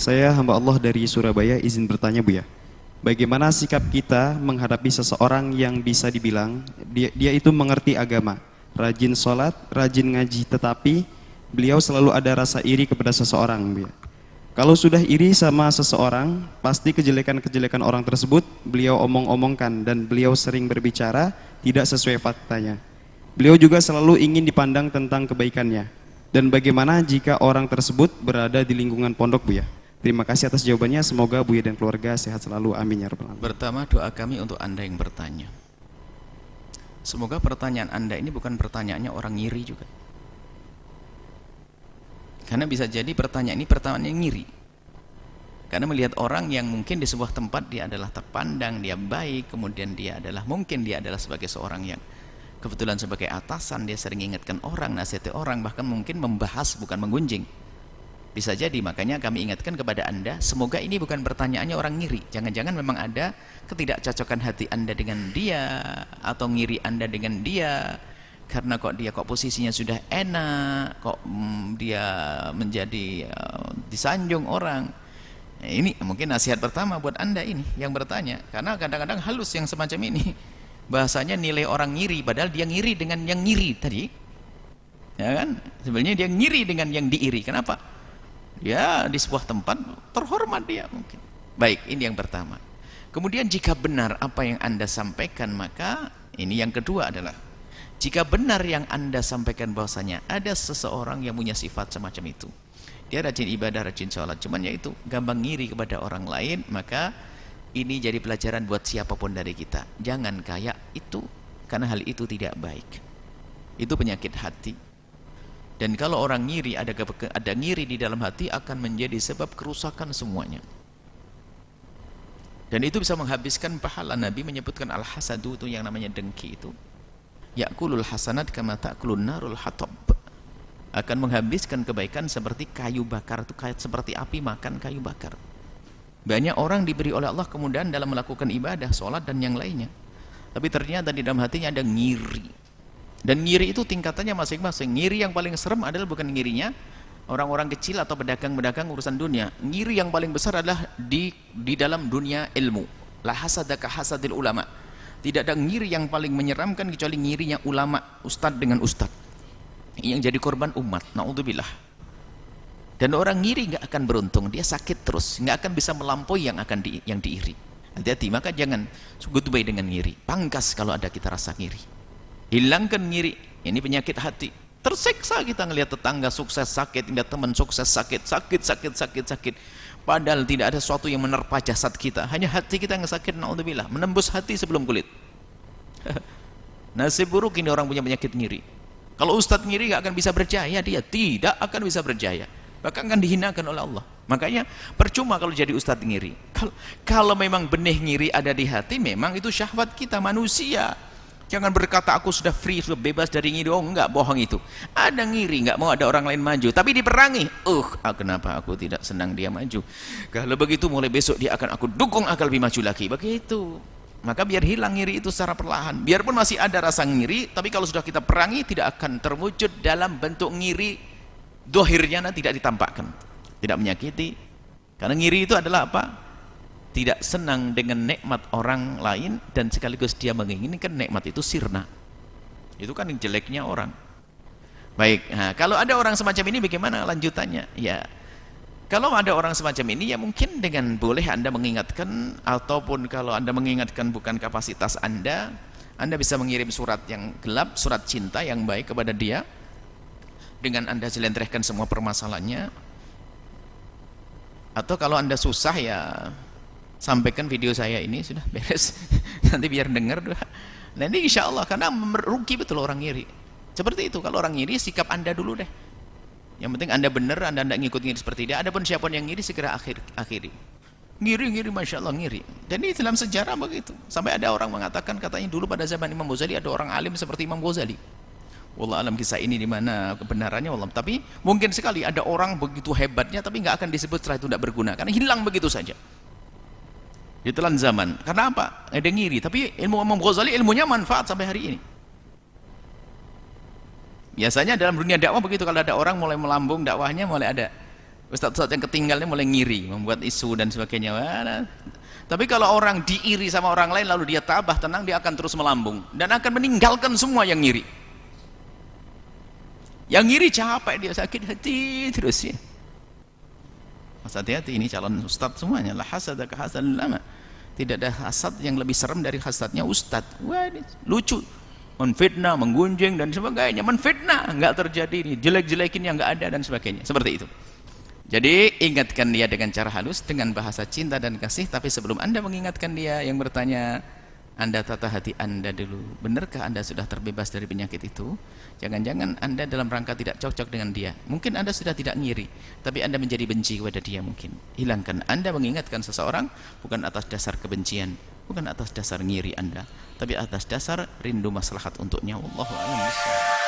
Saya hamba Allah dari Surabaya, izin bertanya Bu ya. Bagaimana sikap kita menghadapi seseorang yang bisa dibilang dia itu mengerti agama, rajin sholat, rajin ngaji, tetapi beliau selalu ada rasa iri kepada seseorang Bu ya. Kalau sudah iri sama seseorang, pasti kejelekan-kejelekan orang tersebut beliau omong-omongkan dan beliau sering berbicara tidak sesuai faktanya. Beliau juga selalu ingin dipandang tentang kebaikannya. Dan bagaimana jika orang tersebut berada di lingkungan pondok Bu ya? Terima kasih atas jawabannya, semoga Buya dan keluarga sehat selalu, amin ya rabbal alamin. Pertama, doa kami untuk Anda yang bertanya. Semoga pertanyaan Anda ini bukan pertanyaannya orang ngiri juga. Karena bisa jadi pertanyaan ini pertanyaan yang ngiri. Karena melihat orang yang mungkin di sebuah tempat dia adalah terpandang, dia baik, kemudian dia adalah sebagai seorang yang kebetulan sebagai atasan, dia sering ingatkan orang, nasihati orang, bahkan mungkin membahas bukan menggunjing. Bisa jadi, makanya kami ingatkan kepada Anda, semoga ini bukan pertanyaannya orang ngiri. Jangan-jangan memang ada ketidakcocokan hati Anda dengan dia, atau ngiri Anda dengan dia, karena kok posisinya sudah enak, kok dia menjadi disanjung orang. Nah, ini mungkin nasihat pertama buat Anda ini yang bertanya, karena kadang-kadang halus yang semacam ini. Bahasanya nilai orang ngiri, padahal dia ngiri dengan yang ngiri tadi. Ya kan? Sebenarnya dia ngiri dengan yang diiri. Kenapa? Ya di sebuah tempat terhormat dia mungkin. Baik, ini yang pertama. Kemudian jika benar apa yang Anda sampaikan, maka ini yang kedua adalah jika benar yang Anda sampaikan bahwasanya ada seseorang yang punya sifat semacam itu, dia rajin ibadah, rajin sholat, cuman yaitu gampang ngiri kepada orang lain, maka ini jadi pelajaran buat siapapun dari kita. Jangan kayak itu, karena hal itu tidak baik. Itu penyakit hati. Dan kalau orang ngiri, ada ngiri di dalam hati, akan menjadi sebab kerusakan semuanya. Dan itu bisa menghabiskan pahala. Nabi menyebutkan al-hasadu, itu yang namanya dengki itu. Ya'kulul hasanat kama ta'kulun narul hatab. Akan menghabiskan kebaikan seperti kayu bakar, itu seperti api makan kayu bakar. Banyak orang diberi oleh Allah kemudahan dalam melakukan ibadah, sholat dan yang lainnya, tapi ternyata di dalam hatinya ada ngiri. Dan ngiri itu tingkatannya masing-masing. Ngiri yang paling serem adalah bukan ngirinya orang-orang kecil atau pedagang-pedagang urusan dunia. Ngiri yang paling besar adalah di dalam dunia ilmu. La hasadaka hasadil ulama. Tidak ada ngiri yang paling menyeramkan kecuali ngirinya ulama, ustadz dengan ustadz, yang jadi korban umat. Na'udzubillah. Dan orang ngiri nggak akan beruntung, dia sakit terus, nggak akan bisa melampaui yang diiri. Hati-hati, maka jangan goodbye dengan ngiri. Pangkas kalau ada kita rasa ngiri. Hilangkan ngiri, ini penyakit hati. Tersiksa kita ngelihat tetangga sukses sakit, ngelihat teman sukses sakit. Padahal tidak ada sesuatu yang menerpa jasad kita, hanya hati kita yang sakit. Na'udzubillah, menembus hati sebelum kulit. Nasib buruk ini orang punya penyakit ngiri. Kalau ustadz ngiri nggak akan bisa berjaya, dia tidak akan bisa berjaya, bahkan akan dihinakan oleh Allah. Makanya percuma kalau jadi ustadz ngiri. Kalau memang benih ngiri ada di hati, memang itu syahwat kita manusia. Jangan berkata aku sudah free, sudah bebas dari ngiri. Oh enggak, bohong itu. Ada ngiri, enggak mau ada orang lain maju, tapi diperangi. Kenapa aku tidak senang dia maju? Kalau begitu mulai besok dia akan aku dukung agar lebih maju lagi. Begitu. Maka biar hilang ngiri itu secara perlahan. Biarpun masih ada rasa ngiri, tapi kalau sudah kita perangi, tidak akan terwujud dalam bentuk ngiri dohirnya, tidak ditampakkan, tidak menyakiti. Karena ngiri itu adalah apa? Tidak senang dengan nikmat orang lain, dan sekaligus dia menginginkan nikmat itu sirna. Itu kan yang jeleknya orang. Baik, nah, kalau ada orang semacam ini bagaimana lanjutannya? Ya, kalau ada orang semacam ini, ya mungkin dengan boleh Anda mengingatkan, ataupun kalau Anda mengingatkan bukan kapasitas Anda bisa mengirim surat yang gelap, surat cinta yang baik kepada dia, dengan Anda jelentrehkan semua permasalahannya. Atau kalau Anda susah, ya sampaikan video saya ini, sudah beres. Nanti biar dengar. Nanti insya Allah, karena merugi betul orang ngiri. Seperti itu, kalau orang ngiri, sikap Anda dulu deh. Yang penting Anda benar, Anda tidak ngikut ngiri seperti dia. Adapun siapapun yang ngiri, segera akhiri. Ngiri, Masya Allah ngiri. Dan ini dalam sejarah begitu. Sampai ada orang mengatakan, katanya dulu pada zaman Imam Ghazali ada orang alim seperti Imam Ghazali. Wallah alam, kisah ini di mana kebenarannya wallah. Tapi mungkin sekali ada orang begitu hebatnya, tapi nggak akan disebut setelah itu tidak berguna, karena hilang begitu saja. Ditelan zaman. Karena apa? Ada ngiri. Tapi ilmu Imam Ghazali ilmunya manfaat sampai hari ini. Biasanya dalam dunia dakwah begitu, kalau ada orang mulai melambung dakwahnya, mulai ada Ustaz-ustaz yang ketinggalan mulai ngiri, membuat isu dan sebagainya. Tapi kalau orang diiri sama orang lain lalu dia tabah tenang, dia akan terus melambung dan akan meninggalkan semua yang ngiri. Yang ngiri capek, dia sakit hati terus ya. Mas hati-hati, ini calon ustaz semuanya. La hasada ka hasadil ulama. Tidak ada hasad yang lebih serem dari hasadnya ustaz. Wah, ini lucu. Menfitnah, menggunjing dan sebagainya. Menfitnah, enggak terjadi ini, jelek-jelekin yang enggak ada dan sebagainya. Seperti itu. Jadi ingatkan dia dengan cara halus, dengan bahasa cinta dan kasih. Tapi sebelum Anda mengingatkan dia yang bertanya, Anda tata hati Anda dulu. Benarkah Anda sudah terbebas dari penyakit itu? Jangan-jangan Anda dalam rangka tidak cocok dengan dia. Mungkin Anda sudah tidak ngiri, tapi Anda menjadi benci kepada dia mungkin. Hilangkan. Anda mengingatkan seseorang bukan atas dasar kebencian, bukan atas dasar ngiri Anda, tapi atas dasar rindu maslahat untuknya. Wallahu a'lam bishawab.